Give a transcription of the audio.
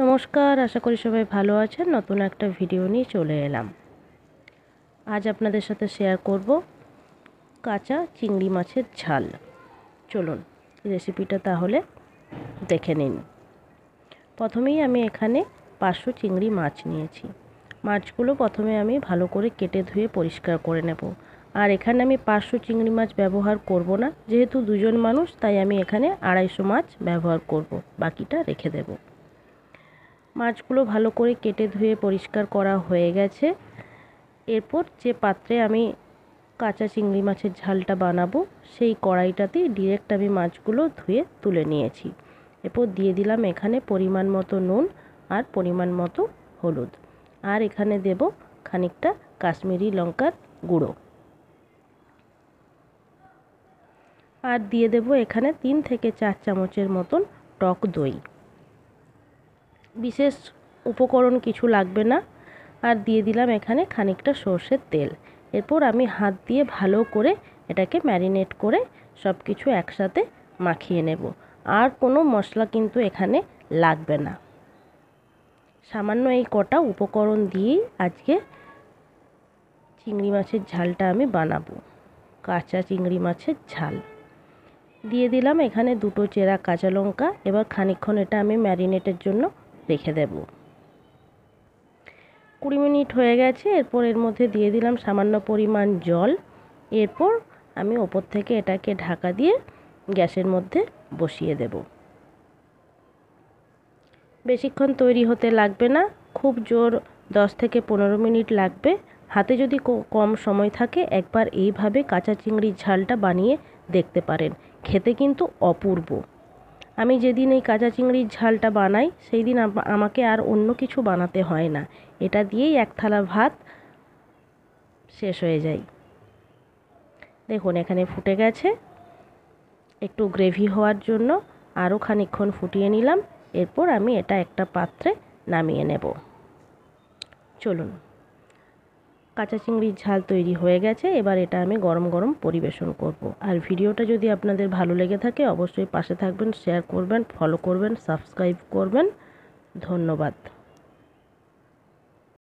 নমস্কার, আশা করি সবাই ভালো আছেন। নতুন একটা ভিডিও নিয়ে চলে এলাম। আজ আপনাদের সাথে শেয়ার করব কাঁচা চিংড়ি মাছের ঝাল। চলুন রেসিপিটা তাহলে দেখে নিন। প্রথমেই আমি এখানে 500 চিংড়ি মাছ নিয়েছি। মাছগুলো প্রথমে আমি ভালো করে কেটে ধুয়ে পরিষ্কার করে নেব। আর এখানে আমি 500 চিংড়ি মাছ ব্যবহার করব না, যেহেতু দুজন মানুষ, তাই আমি এখানে 250 মাছ ব্যবহার করব, বাকিটা রেখে দেব। মাছগুলো ভালো করে কেটে ধুয়ে পরিষ্কার করা হয়ে গেছে। এরপর যে পাত্রে আমি কাঁচা চিংড়ি মাছের ঝালটা বানাবো, সেই কড়াইটাতেই ডিরেক্ট আমি মাছগুলো ধুয়ে তুলে নিয়েছি। এরপর দিয়ে দিলাম এখানে পরিমাণ মতো নুন আর পরিমাণ মতো হলুদ, আর এখানে দেব খানিকটা কাশ্মীরি লঙ্কার গুঁড়ো, আর দিয়ে দেব এখানে 3 থেকে 4 চামচের মতন টক দই। বিশেষ উপকরণ কিছু লাগবে না। আর দিয়ে দিলাম এখানে খানিকটা সর্ষের তেল। এরপর আমি হাত দিয়ে ভালো করে এটাকে ম্যারিনেট করে সব কিছু একসাথে মাখিয়ে নেব। আর কোনো মশলা কিন্তু এখানে লাগবে না। সামান্য এই কটা উপকরণ দিয়েই আজকে চিংড়ি মাছের ঝালটা আমি বানাবো। কাঁচা চিংড়ি মাছের ঝাল দিয়ে দিলাম এখানে 2 চেরা কাঁচা লঙ্কা। এবার খানিকক্ষণ এটা আমি ম্যারিনেটের জন্য রেখে দেব। 20 মিনিট হয়ে গেছে। এরপর এর মধ্যে দিয়ে দিলাম সামান্য পরিমাণ জল। এরপর আমি ওপর থেকে এটাকে ঢাকা দিয়ে গ্যাসের মধ্যে বসিয়ে দেব। বেশিক্ষণ তৈরি হতে লাগবে না, খুব জোর 10 থেকে 15 মিনিট লাগবে। হাতে যদি কম সময় থাকে একবার এইভাবে কাঁচা চিংড়ির ঝালটা বানিয়ে দেখতে পারেন, খেতে কিন্তু অপূর্ব। আমি যেদিন এই কাঁচা চিংড়ির ঝালটা বানাই, সেই দিন আমাকে আর অন্য কিছু বানাতে হয় না। এটা দিয়েই এক থালা ভাত শেষ হয়ে যায়। দেখুন এখানে ফুটে গেছে। একটু গ্রেভি হওয়ার জন্য আরও খানিকক্ষণ ফুটিয়ে নিলাম। এরপর আমি এটা একটা পাত্রে নামিয়ে নেব। চলুন, কাঁচা চিংড়ির ঝাল তৈরি হয়ে গেছে। এবার এটা আমি গরম গরম পরিবেশন করব। আর ভিডিওটা যদি আপনাদের ভালো লেগে থাকে অবশ্যই পাশে থাকবেন, শেয়ার করবেন, ফলো করবেন, সাবস্ক্রাইব করবেন। ধন্যবাদ।